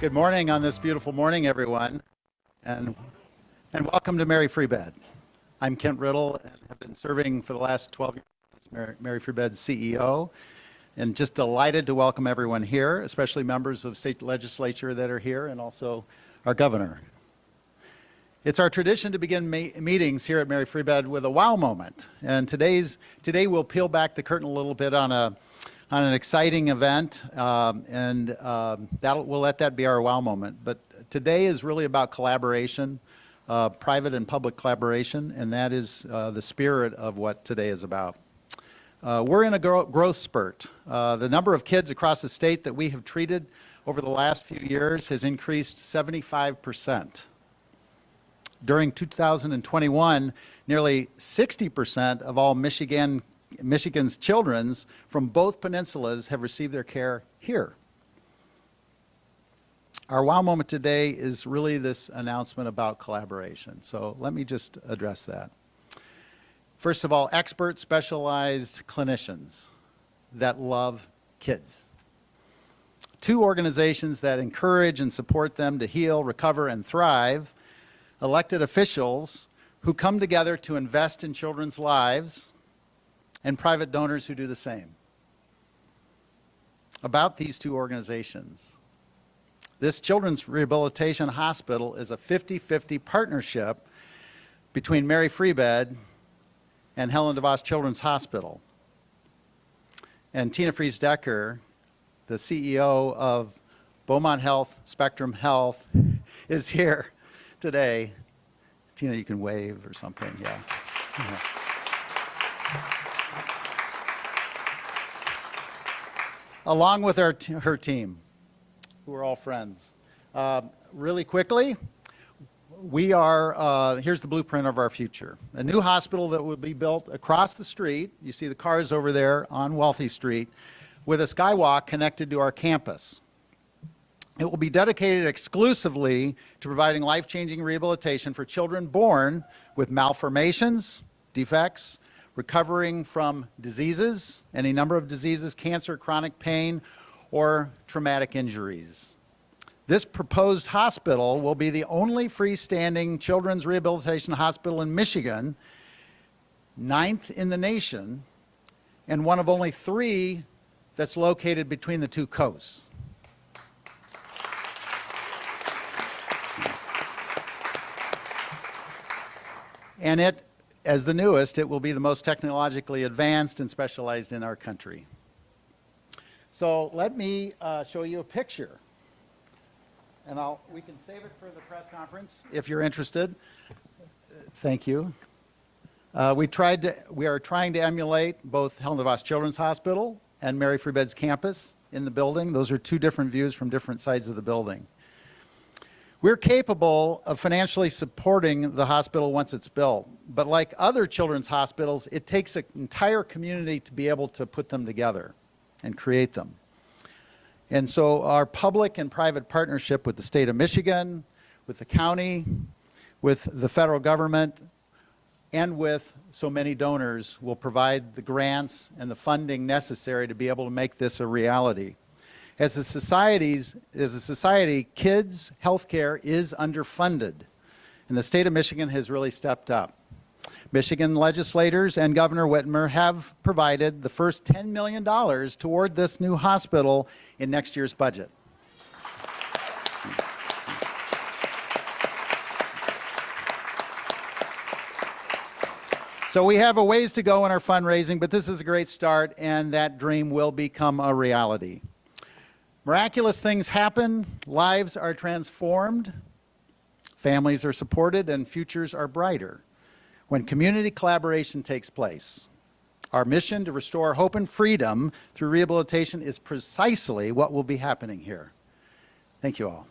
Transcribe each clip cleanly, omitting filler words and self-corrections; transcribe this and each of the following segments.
Good morning on this beautiful morning, everyone, and welcome to Mary Free Bed. I'm Kent Riddle and have been serving for the last 12 years as Mary Free Bed's CEO, and just delighted to welcome everyone here, especially members of state legislature that are here, and also our governor. It's our tradition to begin meetings here at Mary Free Bed with a wow moment, and today we'll peel back the curtain a little bit on an exciting event, we'll let that be our wow moment. But today is really about collaboration, private and public collaboration, and that is the spirit of what today is about. We're in a growth spurt. The number of kids across the state that we have treated over the last few years has increased 75%. During 2021, nearly 60% of all Michigan's children from both peninsulas have received their care here. Our wow moment today is really this announcement about collaboration. So let me just address that. First of all, expert specialized clinicians that love kids. 2 organizations that encourage and support them to heal, recover, and thrive. Elected officials who come together to invest in children's lives, and private donors who do the same. About these 2 organizations, this Children's Rehabilitation Hospital is a 50-50 partnership between Mary Free Bed and Helen DeVos Children's Hospital. And Tina Fries-Decker, the CEO of Beaumont Health, Spectrum Health, is here today. Tina, you can wave or something, yeah. Along with her team, who are all friends. Really quickly, here's the blueprint of our future. A new hospital that will be built across the street, you see the cars over there on Wealthy Street, with a skywalk connected to our campus. It will be dedicated exclusively to providing life-changing rehabilitation for children born with malformations, defects, recovering from diseases, any number of diseases, cancer, chronic pain, or traumatic injuries. This proposed hospital will be the only freestanding children's rehabilitation hospital in Michigan, 9th in the nation, and one of only 3 that's located between the 2 coasts. And as the newest, it will be the most technologically advanced and specialized in our country. So let me show you a picture. And we can save it for the press conference if you're interested. Thank you. We are trying to emulate both Helen DeVos Children's Hospital and Mary Free Bed's campus in the building. Those are 2 different views from different sides of the building. We're capable of financially supporting the hospital once it's built, but like other children's hospitals, it takes an entire community to be able to put them together and create them. And so our public and private partnership with the state of Michigan, with the county, with the federal government, and with so many donors will provide the grants and the funding necessary to be able to make this a reality. As a society, kids' health care is underfunded, and the state of Michigan has really stepped up. Michigan legislators and Governor Whitmer have provided the first $10 million toward this new hospital in next year's budget. So we have a ways to go in our fundraising, but this is a great start, and that dream will become a reality. Miraculous things happen, lives are transformed, families are supported, and futures are brighter when community collaboration takes place. Our mission to restore hope and freedom through rehabilitation is precisely what will be happening here. Thank you all.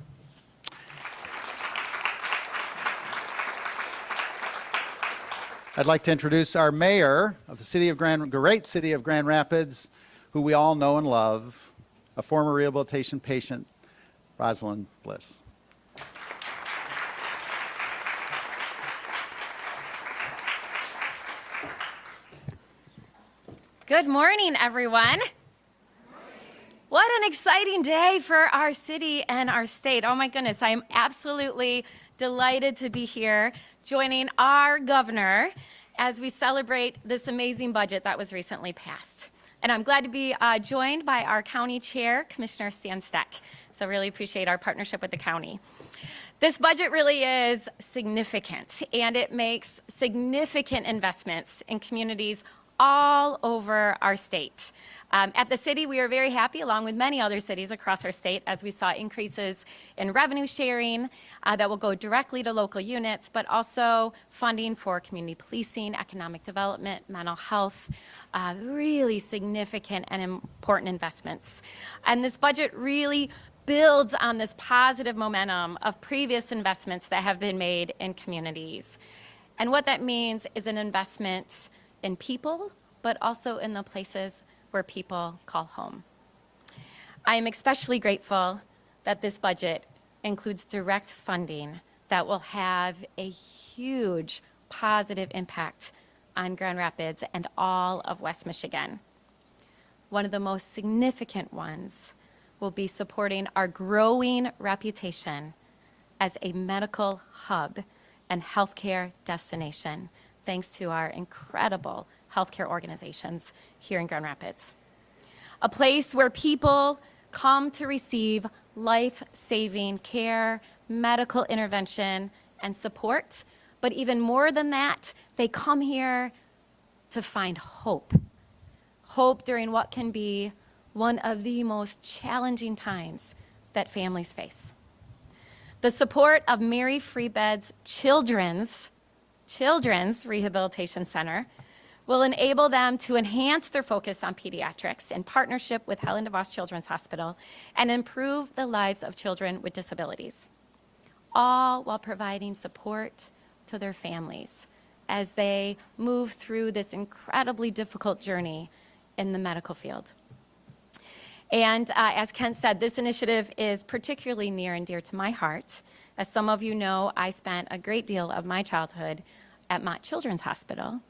I'd like to introduce our mayor of the great city of Grand Rapids, who we all know and love, a former rehabilitation patient, Rosalind Bliss. Good morning, everyone. What an exciting day for our city and our state. Oh my goodness, I am absolutely delighted to be here joining our governor as we celebrate this amazing budget that was recently passed. And I'm glad to be joined by our county chair, Commissioner Stan Steck. So really appreciate our partnership with the county. This budget really is significant, and it makes significant investments in communities all over our state. At the city, we are very happy, along with many other cities across our state, as we saw increases in revenue sharing that will go directly to local units, but also funding for community policing, economic development, mental health, really significant and important investments. And this budget really builds on this positive momentum of previous investments that have been made in communities. And what that means is an investment in people, but also in the places where people call home. I am especially grateful that this budget includes direct funding that will have a huge positive impact on Grand Rapids and all of West Michigan. One of the most significant ones will be supporting our growing reputation as a medical hub and healthcare destination, thanks to our incredible healthcare organizations here in Grand Rapids. A place where people come to receive life-saving care, medical intervention, and support. But even more than that, they come here to find hope. Hope during what can be one of the most challenging times that families face. The support of Mary Free Bed's Children's Rehabilitation Center will enable them to enhance their focus on pediatrics in partnership with Helen DeVos Children's Hospital and improve the lives of children with disabilities, all while providing support to their families as they move through this incredibly difficult journey in the medical field. And as Kent said, this initiative is particularly near and dear to my heart. As some of you know, I spent a great deal of my childhood at Mott Children's Hospital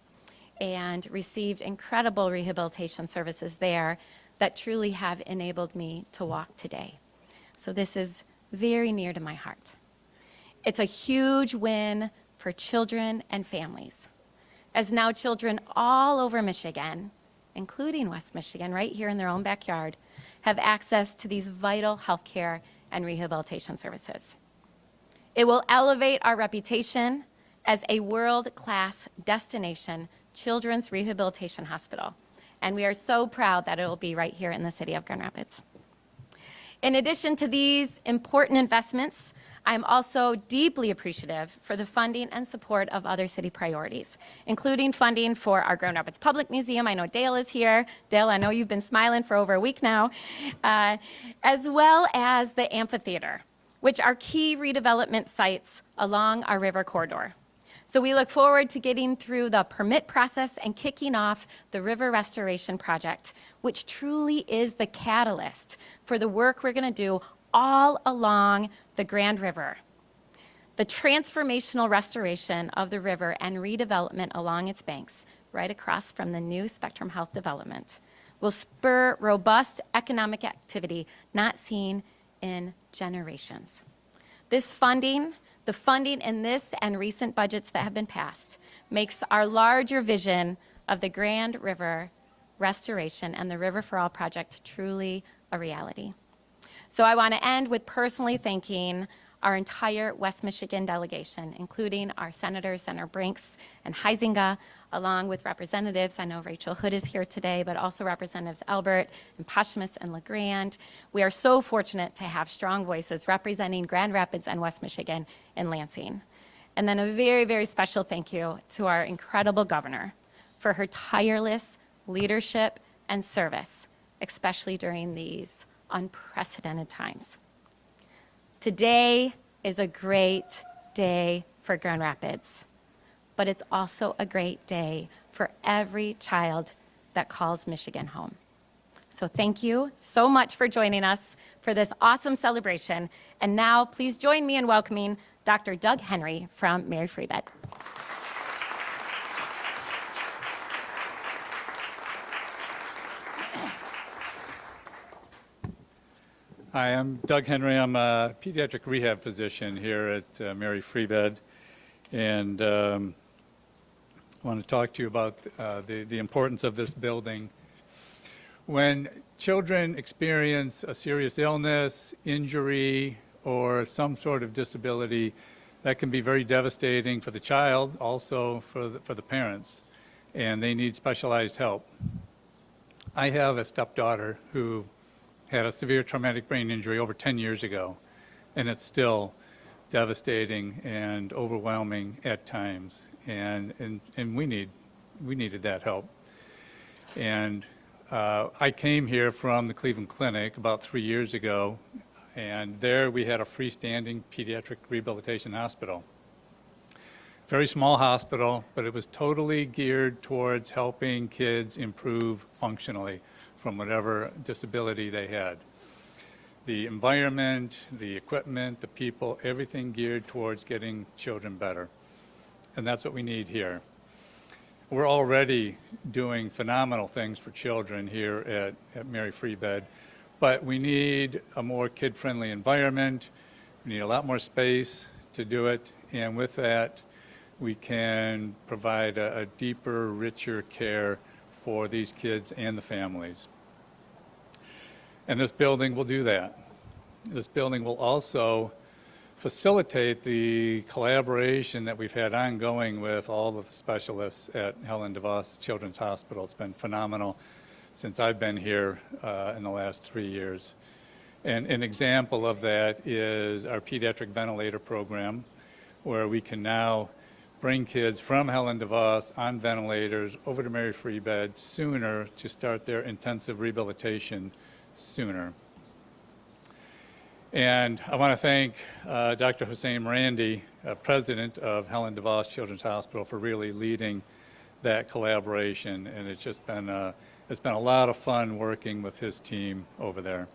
and received incredible rehabilitation services there that truly have enabled me to walk today. So this is very near to my heart. It's a huge win for children and families, as now children all over Michigan, including West Michigan, right here in their own backyard, have access to these vital healthcare and rehabilitation services. It will elevate our reputation as a world-class destination children's rehabilitation hospital, and we are so proud that it will be right here in the city of Grand Rapids. In addition to these important investments, I'm also deeply appreciative for the funding and support of other city priorities, including funding for our Grand Rapids Public Museum. I know Dale is here. Dale, I know you've been smiling for over a week now, as well as the amphitheater, which are key redevelopment sites along our river corridor. So we look forward to getting through the permit process and kicking off the river restoration project, which truly is the catalyst for the work we're going to do all along the Grand River. The transformational restoration of the river and redevelopment along its banks, right across from the new Spectrum Health development, will spur robust economic activity not seen in generations. This funding, the funding in this and recent budgets that have been passed, makes our larger vision of the Grand River restoration and the River for All project truly a reality. So I want to end with personally thanking our entire West Michigan delegation, including our senators, Senator Brinks and Huizenga, along with representatives. I know Rachel Hood is here today, but also Representatives Albert and Pashamis and LeGrand. We are so fortunate to have strong voices representing Grand Rapids and West Michigan in Lansing. And then a very, very special thank you to our incredible governor for her tireless leadership and service, especially during these unprecedented times. Today is a great day for Grand Rapids, but it's also a great day for every child that calls Michigan home. So thank you so much for joining us for this awesome celebration. And now please join me in welcoming Dr. Doug Henry from Mary Free Bed. Hi, I'm Doug Henry. I'm a pediatric rehab physician here at Mary Free Bed, and I want to talk to you about the importance of this building. When children experience a serious illness, injury, or some sort of disability, that can be very devastating for the child, also for the parents, and they need specialized help. I have a stepdaughter who had a severe traumatic brain injury over 10 years ago, and it's still devastating and overwhelming at times, and we needed that help. And I came here from the Cleveland Clinic about 3 years ago, and there we had a freestanding pediatric rehabilitation hospital. Very small hospital, but it was totally geared towards helping kids improve functionally from whatever disability they had. The environment, the equipment, the people, everything geared towards getting children better. And that's what we need here. We're already doing phenomenal things for children here at Mary Free Bed, but we need a more kid-friendly environment. We need a lot more space to do it, and with that, we can provide a deeper, richer care for these kids and the families. And this building will do that. This building will also facilitate the collaboration that we've had ongoing with all of the specialists at Helen DeVos Children's Hospital. It's been phenomenal since I've been here in the last 3 years. And an example of that is our pediatric ventilator program, where we can now bring kids from Helen DeVos on ventilators over to Mary Free Bed sooner to start their intensive rehabilitation sooner. And I want to thank Dr. Hussein Randy, president of Helen DeVos Children's Hospital, for really leading that collaboration. And it's just been it's been a lot of fun working with his team over there.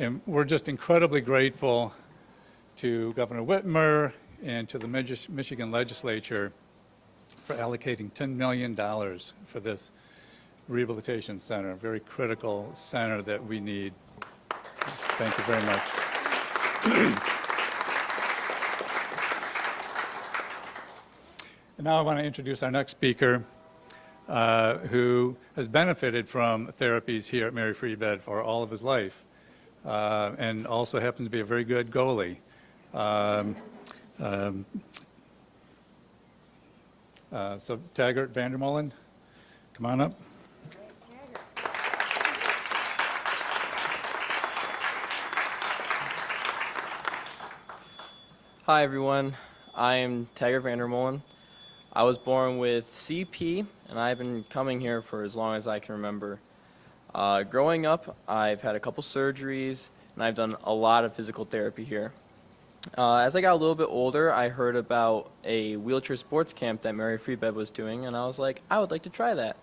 And we're just incredibly grateful to Governor Whitmer and to the Michigan legislature for allocating $10 million for this rehabilitation center, a very critical center that we need. Thank you very much. And now I want to introduce our next speaker, who has benefited from therapies here at Mary Free Bed for all of his life, and also happens to be a very good goalie. So Taggart Vandermolen, come on up. Hi everyone, I am Taggart Vandermolen. I was born with CP and I've been coming here for as long as I can remember. Growing up, I've had a couple surgeries and I've done a lot of physical therapy here. As I got a little bit older, I heard about a wheelchair sports camp that Mary Free Bed was doing, and I was like, I would like to try that.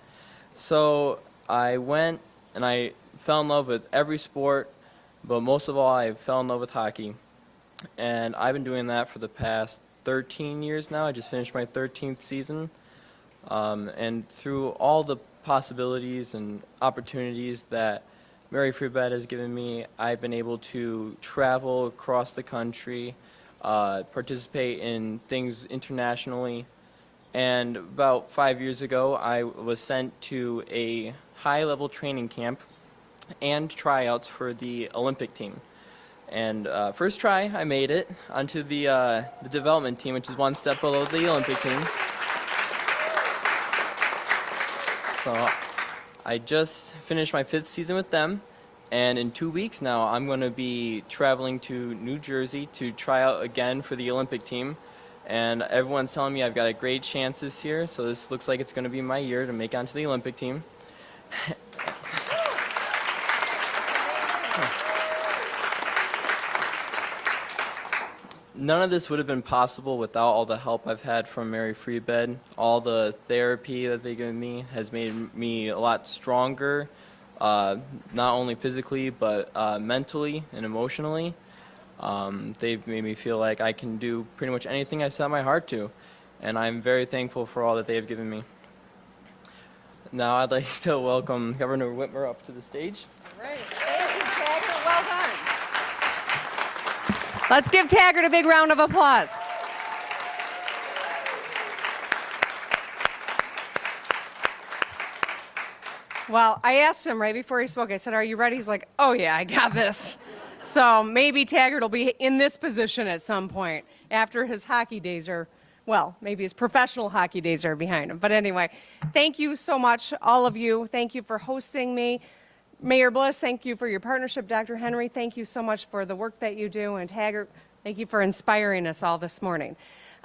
So I went and I fell in love with every sport, but most of all, I fell in love with hockey. And I've been doing that for the past 13 years now. I just finished my 13th season. And through all the possibilities and opportunities that Mary Free Bed has given me, I've been able to travel across the country, participate in things internationally. And about 5 years ago, I was sent to a high-level training camp and tryouts for the Olympic team. And first try, I made it onto the development team, which is one step below the Olympic team. So I just finished my 5th season with them, and in 2 weeks now, I'm going to be traveling to New Jersey to try out again for the Olympic team. And everyone's telling me I've got a great chance this year, so this looks like it's going to be my year to make it onto the Olympic team. None of this would have been possible without all the help I've had from Mary Free Bed. All the therapy that they've given me has made me a lot stronger, not only physically, but mentally and emotionally. They've made me feel like I can do pretty much anything I set my heart to, and I'm very thankful for all that they have given me. Now I'd like to welcome Governor Whitmer up to the stage. All right. Thank you, Taggart. Let's give Taggart a big round of applause. Well, I asked him right before he spoke, I said, are you ready? He's like, oh yeah, I got this. So maybe Taggart will be in this position at some point after his hockey days are, well, maybe his professional hockey days are behind him. But anyway, thank you so much, all of you. Thank you for hosting me. Mayor Bliss, thank you for your partnership. Dr. Henry, thank you so much for the work that you do. And Taggart, thank you for inspiring us all this morning.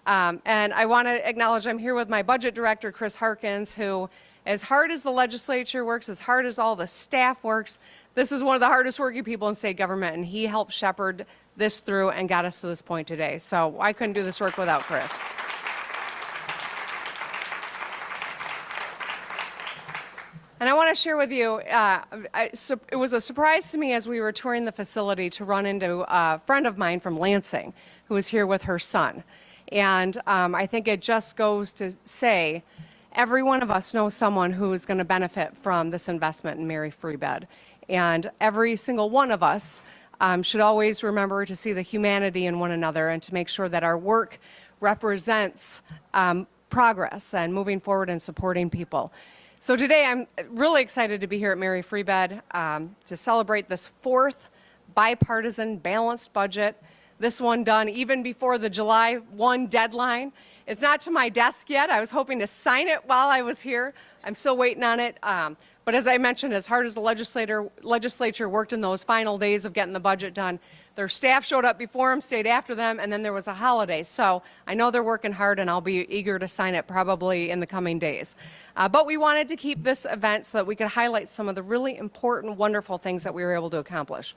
And I want to acknowledge I'm here with my budget director, Chris Harkins, who, as hard as the legislature works, as hard as all the staff works, this is one of the hardest working people in state government, and he helped shepherd this through and got us to this point today. So I couldn't do this work without Chris. And I want to share with you, it was a surprise to me as we were touring the facility to run into a friend of mine from Lansing who was here with her son. And I think it just goes to say, every one of us knows someone who is going to benefit from this investment in Mary Free Bed. And every single one of us should always remember to see the humanity in one another and to make sure that our work represents progress and moving forward and supporting people. So today I'm really excited to be here at Mary Free Bed to celebrate this fourth bipartisan balanced budget. This one done even before the July 1 deadline. It's not to my desk yet. I was hoping to sign it while I was here. I'm still waiting on it. But as I mentioned, as hard as the legislature worked in those final days of getting the budget done, their staff showed up before them, stayed after them, and then there was a holiday. So I know they're working hard, and I'll be eager to sign it probably in the coming days. But we wanted to keep this event so that we could highlight some of the really important, wonderful things that we were able to accomplish.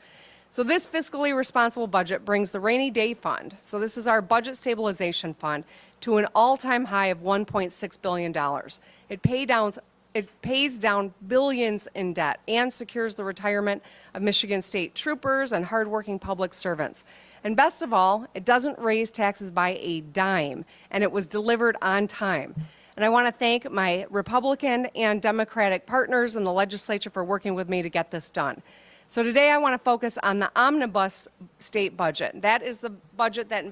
So this fiscally responsible budget brings the rainy day fund, so this is our budget stabilization fund, to an all-time high of $1.6 billion. It pays down billions in debt and secures the retirement of Michigan State troopers and hardworking public servants. And best of all, it doesn't raise taxes by a dime, and it was delivered on time. And I want to thank my Republican and Democratic partners in the legislature for working with me to get this done. So today I want to focus on the omnibus state budget. That is the budget that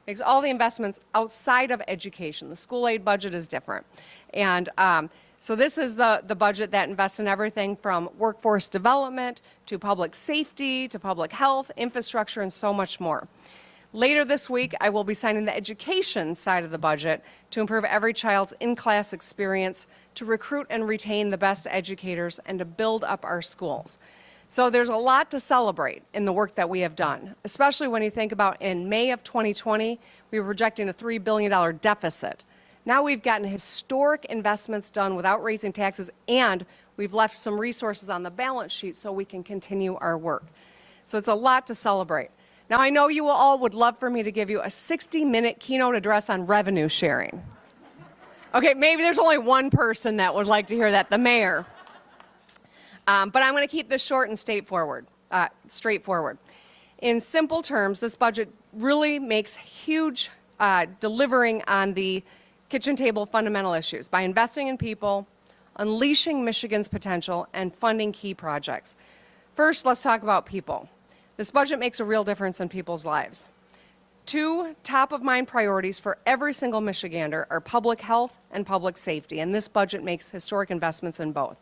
makes all the investments outside of education. The school aid budget is different. And so this is the budget that invests in everything from workforce development to public safety to public health, infrastructure, and so much more. Later this week, I will be signing the education side of the budget to improve every child's in-class experience, to recruit and retain the best educators, and to build up our schools. So there's a lot to celebrate in the work that we have done, especially when you think about in May of 2020, we were projecting a $3 billion deficit. Now we've gotten historic investments done without raising taxes, and we've left some resources on the balance sheet so we can continue our work. So it's a lot to celebrate. Now I know you all would love for me to give you a 60-minute keynote address on revenue sharing. Okay, maybe there's only one person that would like to hear that, the mayor. But I'm going to keep this short and straightforward. In simple terms, this budget really makes huge delivering on the kitchen table fundamental issues by investing in people, unleashing Michigan's potential, and funding key projects. First, let's talk about people. This budget makes a real difference in people's lives. Two top-of-mind priorities for every single Michigander are public health and public safety, and this budget makes historic investments in both.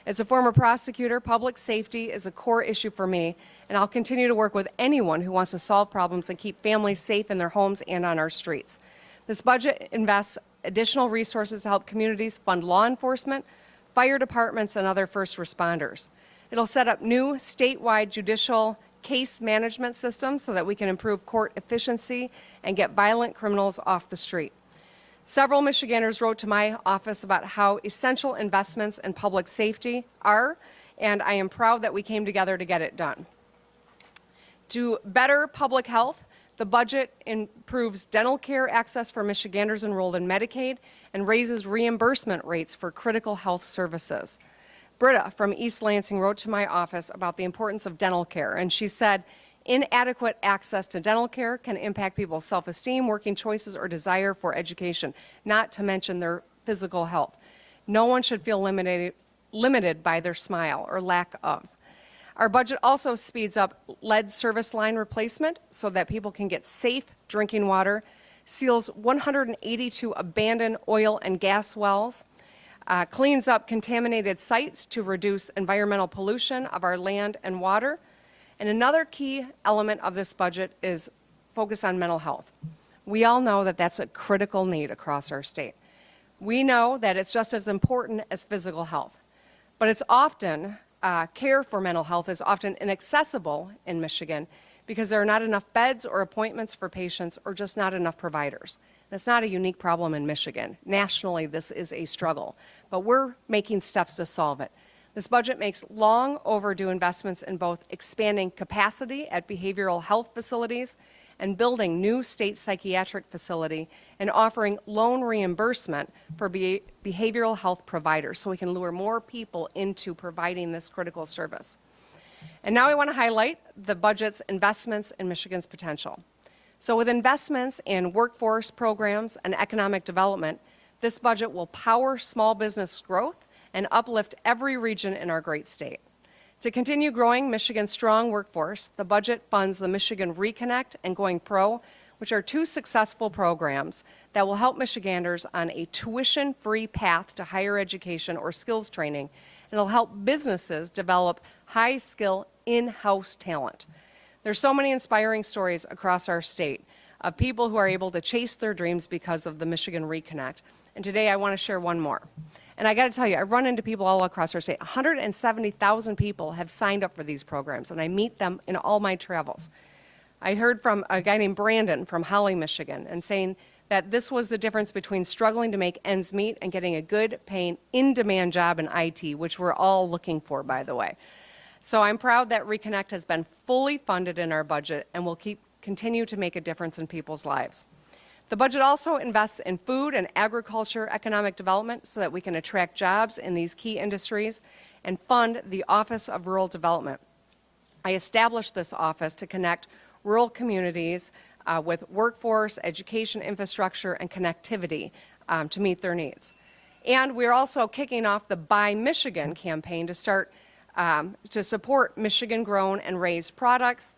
As a former prosecutor, public safety is a core issue for me, and I'll continue to work with anyone who wants to solve problems and keep families safe in their homes and on our streets. This budget invests additional resources to help communities fund law enforcement, fire departments, and other first responders. It'll set up new statewide judicial case management systems so that we can improve court efficiency and get violent criminals off the street. Several Michiganders wrote to my office about how essential investments in public safety are, and I am proud that we came together to get it done. To better public health, the budget improves dental care access for Michiganders enrolled in Medicaid and raises reimbursement rates for critical health services. Britta from East Lansing wrote to my office about the importance of dental care, and she said, inadequate access to dental care can impact people's self-esteem, working choices, or desire for education, not to mention their physical health. No one should feel limited by their smile or lack of. Our budget also speeds up lead service line replacement so that people can get safe drinking water, seals 182 abandoned oil and gas wells, cleans up contaminated sites to reduce environmental pollution of our land and water. And another key element of this budget is focus on mental health. We all know that that's a critical need across our state. We know that it's just as important as physical health, but it's often, care for mental health is often inaccessible in Michigan because there are not enough beds or appointments for patients or just not enough providers. That's not a unique problem in Michigan. Nationally, this is a struggle, but we're making steps to solve it. This budget makes long overdue investments in both expanding capacity at behavioral health facilities and building new state psychiatric facility and offering loan reimbursement for behavioral health providers so we can lure more people into providing this critical service. And now I want to highlight the budget's investments in Michigan's potential. So with investments in workforce programs and economic development, this budget will power small business growth and uplift every region in our great state. To continue growing Michigan's strong workforce, the budget funds the Michigan Reconnect and Going Pro, which are two successful programs that will help Michiganders on a tuition-free path to higher education or skills training, and it'll help businesses develop high-skill in-house talent. There's so many inspiring stories across our state of people who are able to chase their dreams because of the Michigan Reconnect, and today I want to share one more. And I got to tell you, I run into people all across our state. 170,000 people have signed up for these programs, and I meet them in all my travels. I heard from a guy named Brandon from Holly, Michigan, and saying that this was the difference between struggling to make ends meet and getting a good paying, in-demand job in IT, which we're all looking for, by the way. So I'm proud that Reconnect has been fully funded in our budget and will continue to make a difference in people's lives. The budget also invests in food and agriculture economic development so that we can attract jobs in these key industries and fund the Office of Rural Development. I established this office to connect rural communities with workforce, education infrastructure, and connectivity to meet their needs. And we're also kicking off the Buy Michigan campaign to support Michigan-grown and raised products,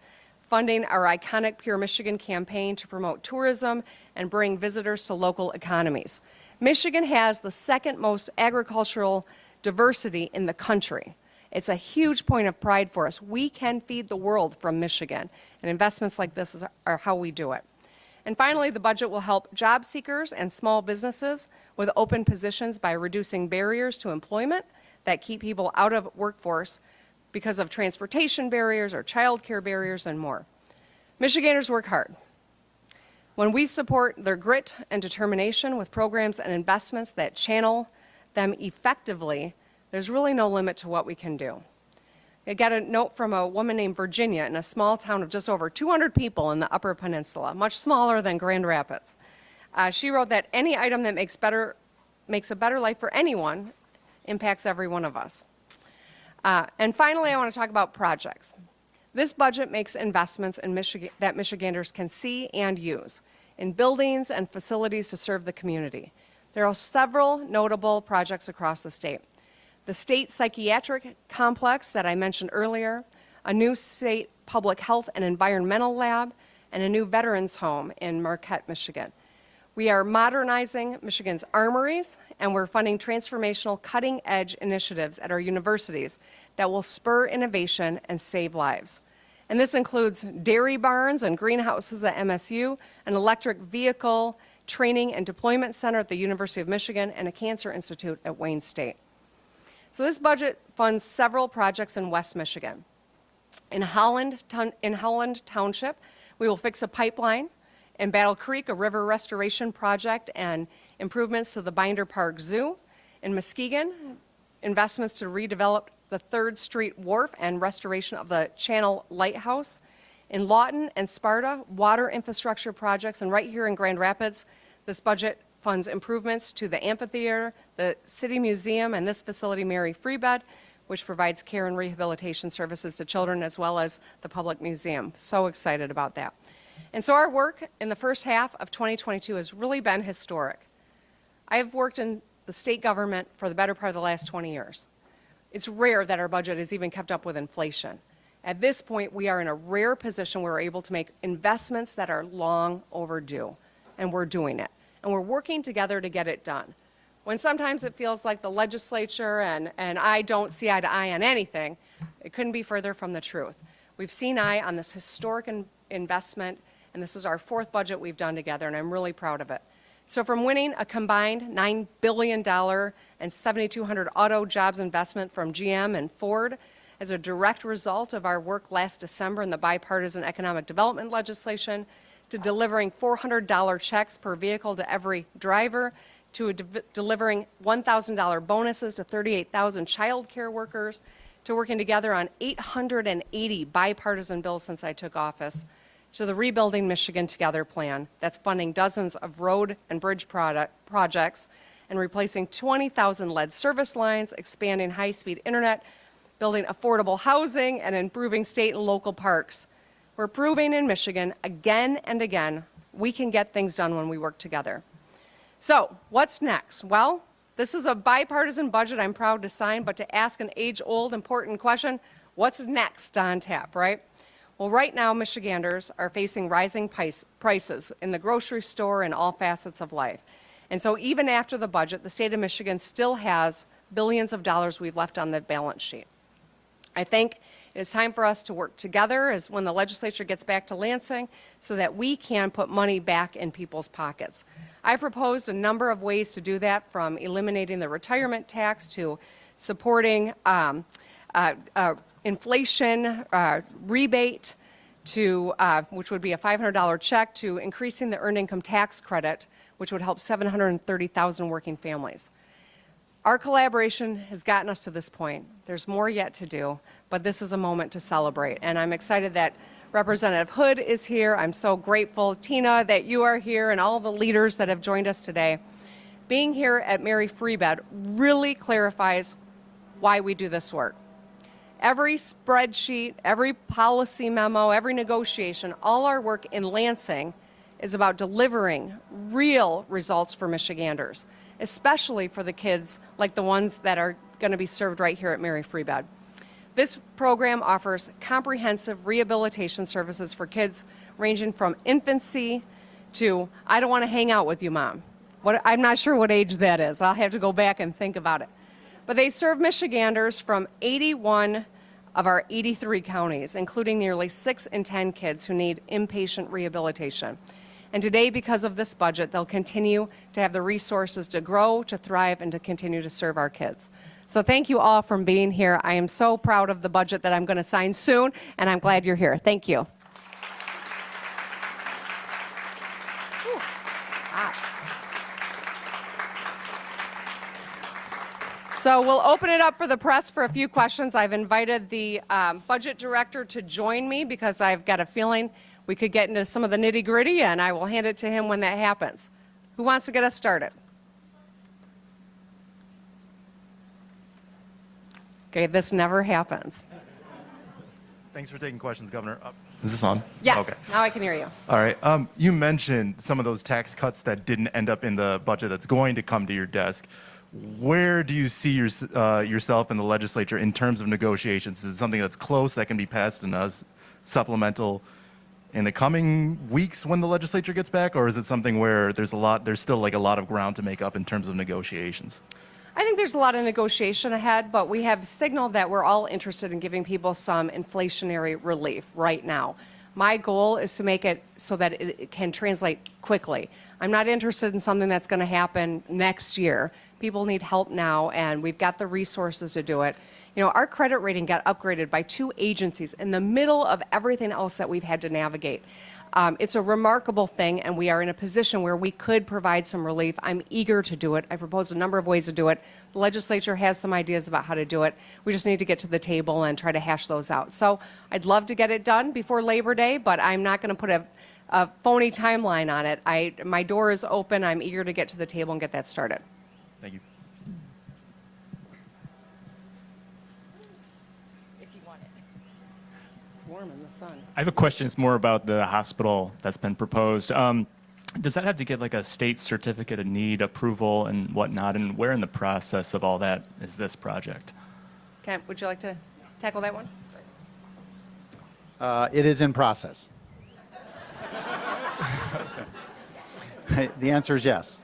funding our iconic Pure Michigan campaign to promote tourism and bring visitors to local economies. Michigan has the second most agricultural diversity in the country. It's a huge point of pride for us. We can feed the world from Michigan, and investments like this are how we do it. And finally, the budget will help job seekers and small businesses with open positions by reducing barriers to employment that keep people out of workforce because of transportation barriers or childcare barriers and more. Michiganders work hard. When we support their grit and determination with programs and investments that channel them effectively, there's really no limit to what we can do. I got a note from a woman named Virginia in a small town of just over 200 people in the Upper Peninsula, much smaller than Grand Rapids. She wrote that any item that makes a better life for anyone impacts every one of us. And finally, I want to talk about projects. This budget makes investments in that Michiganders can see and use in buildings and facilities to serve the community. There are several notable projects across the state. The state psychiatric complex that I mentioned earlier, a new state public health and environmental lab, and a new veterans home in Marquette, Michigan. We are modernizing Michigan's armories, and we're funding transformational cutting-edge initiatives at our universities that will spur innovation and save lives. And this includes dairy barns and greenhouses at MSU, an electric vehicle training and deployment center at the University of Michigan, and a cancer institute at Wayne State. So this budget funds several projects in West Michigan. In Holland Township, we will fix a pipeline. In Battle Creek, a river restoration project and improvements to the Binder Park Zoo. In Muskegon, investments to redevelop the 3rd Street Wharf and restoration of the Channel Lighthouse. In Lawton and Sparta, water infrastructure projects. And right here in Grand Rapids, this budget funds improvements to the amphitheater, the City Museum, and this facility, Mary Free Bed, which provides care and rehabilitation services to children, as well as the public museum. So excited about that. And so our work in the first half of 2022 has really been historic. I have worked in the state government for the better part of the last 20 years. It's rare that our budget has even kept up with inflation. At this point, we are in a rare position where we're able to make investments that are long overdue, and we're doing it. And we're working together to get it done. When sometimes it feels like the legislature and I don't see eye to eye on anything, it couldn't be further from the truth. We've seen eye on this historic investment, and this is our 4th budget we've done together, and I'm really proud of it. So from winning a combined $9 billion and 7,200 auto jobs investment from GM and Ford as a direct result of our work last December in the bipartisan economic development legislation, to delivering $400 checks per vehicle to every driver, to delivering $1,000 bonuses to 38,000 child care workers, to working together on 880 bipartisan bills since I took office, to the Rebuilding Michigan Together plan that's funding dozens of road and bridge projects and replacing 20,000 lead service lines, expanding high-speed internet, building affordable housing, and improving state and local parks. We're proving in Michigan again and again we can get things done when we work together. So what's next? Well, this is a bipartisan budget I'm proud to sign, but to ask an age-old important question, what's next on tap, right? Well, right now, Michiganders are facing rising prices in the grocery store and all facets of life. And so even after the budget, the state of Michigan still has billions of dollars we've left on the balance sheet. I think it is time for us to work together as when the legislature gets back to Lansing so that we can put money back in people's pockets. I proposed a number of ways to do that, from eliminating the retirement tax to supporting inflation rebate, to which would be a $500 check, to increasing the earned income tax credit, which would help 730,000 working families. Our collaboration has gotten us to this point. There's more yet to do, but this is a moment to celebrate. And I'm excited that Representative Hood is here. I'm so grateful, Tina, that you are here, and all the leaders that have joined us today. Being here at Mary Free Bed really clarifies why we do this work. Every spreadsheet, every policy memo, every negotiation, all our work in Lansing is about delivering real results for Michiganders, especially for the kids like the ones that are going to be served right here at Mary Free Bed. This program offers comprehensive rehabilitation services for kids ranging from infancy to, I don't want to hang out with you, Mom. I'm not sure what age that is. I'll have to go back and think about it. But they serve Michiganders from 81 of our 83 counties, including nearly 6 in 10 kids who need inpatient rehabilitation. And today, because of this budget, they'll continue to have the resources to grow, to thrive, and to continue to serve our kids. So thank you all for being here. I am so proud of the budget that I'm going to sign soon, and I'm glad you're here. Thank you. So we'll open it up for the press for a few questions. I've invited the budget director to join me because I've got a feeling we could get into some of the nitty-gritty, and I will hand it to him when that happens. Who wants to get us started? Okay, this never happens. Thanks for taking questions, Governor. Is this on? Yes, Okay. now I can hear you. All right. You mentioned some of those tax cuts that didn't end up in the budget that's going to come to your desk. Where do you see yourself in the legislature in terms of negotiations? Is it something that's close that can be passed in a supplemental in the coming weeks when the legislature gets back, or is it something where there's still like a lot of ground to make up in terms of negotiations? I think there's a lot of negotiation ahead, but we have signaled that we're all interested in giving people some inflationary relief right now. My goal is to make it so that it can translate quickly. I'm not interested in something that's going to happen next year. People need help now, and we've got the resources to do it. You know, our credit rating got upgraded by 2 agencies in the middle of everything else that we've had to navigate. It's a remarkable thing, and we are in a position where we could provide some relief. I'm eager to do it. I proposed a number of ways to do it. The legislature has some ideas about how to do it. We just need to get to the table and try to hash those out. So I'd love to get it done before Labor Day, but I'm not going to put a phony timeline on it. My door is open. I'm eager to get to the table and get that started. Thank you. If you want it. It's warm in the sun. I have a question. It's more about the hospital that's been proposed. Does that have to get like a state certificate of need approval and whatnot? And where in the process of all that is this project? Kent, would you like to tackle that one? It is in process. The answer is yes.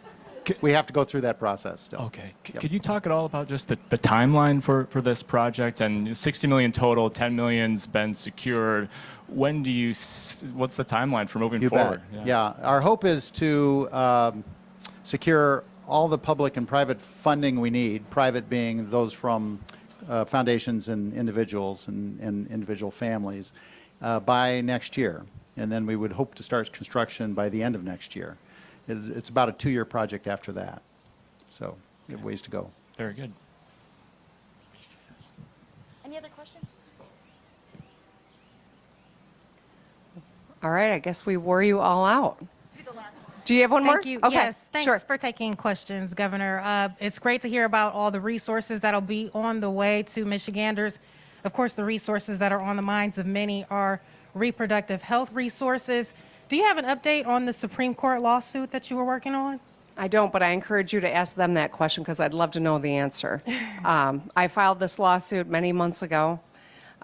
We have to go through that process still. Okay. Yep. Could you talk at all about just the timeline for this project? And 60 million total, 10 million's been secured. When do you, what's the timeline for moving You forward? bet. Yeah. Our hope is to secure all the public and private funding we need, private being those from foundations and individuals and individual families, by next year. And then we would hope to start construction by the end of next year. It's about a 2-year project after that. So we have ways to go. Very good. Any other questions? All right, I guess we wore you all out. Do you have one more? Thank you. Okay, Yes, thanks sure. for taking questions, Governor. It's great to hear about all the resources that'll be on the way to Michiganders. Of course, the resources that are on the minds of many are reproductive health resources. Do you have an update on the Supreme Court lawsuit that you were working on? I don't, but I encourage you to ask them that question because I'd love to know the answer. I filed this lawsuit many months ago.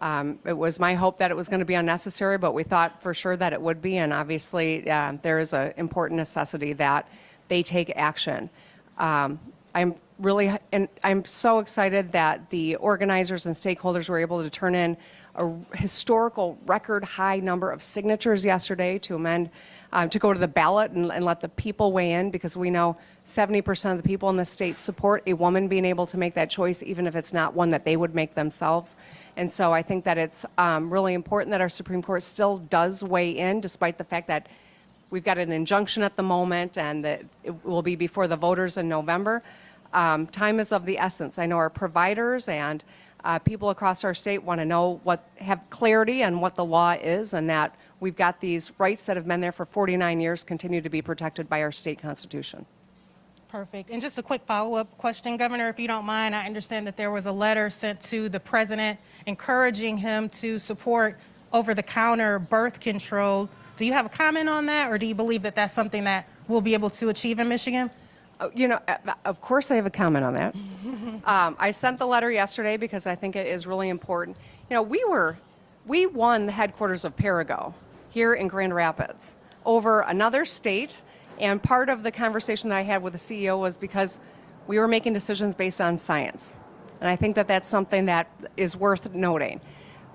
It was my hope that it was going to be unnecessary, but we thought for sure that it would be, and obviously there is an important necessity that they take action. I'm so excited that the organizers and stakeholders were able to turn in a historical record high number of signatures yesterday to amend, to go to the ballot and let the people weigh in, because we know 70% of the people in the state support a woman being able to make that choice, even if it's not one that they would make themselves. And so I think that it's really important that our Supreme Court still does weigh in, despite the fact that we've got an injunction at the moment and that it will be before the voters in November. Time is of the essence. I know our providers and people across our state want to know have clarity on what the law is, and that we've got these rights that have been there for 49 years continue to be protected by our state constitution. Perfect. And just a quick follow-up question, Governor, if you don't mind. I understand that there was a letter sent to the president encouraging him to support over-the-counter birth control. Do you have a comment on that, or do you believe that that's something that we'll be able to achieve in Michigan? You know, of course I have a comment on that. I sent the letter yesterday because I think it is really important. You know, we won the headquarters of Perigo here in Grand Rapids over another state, and part of the conversation that I had with the CEO was because we were making decisions based on science. And I think that that's something that is worth noting.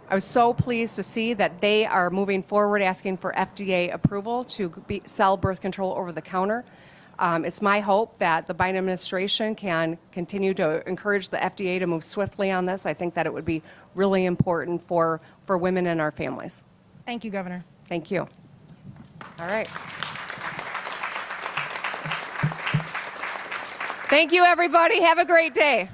I was so pleased to see that they are moving forward asking for FDA approval to sell birth control over the counter. It's my hope that the Biden administration can continue to encourage the FDA to move swiftly on this. I think that it would be really important for women and our families. Thank you, Governor. Thank you. All right. Thank you, everybody. Have a great day.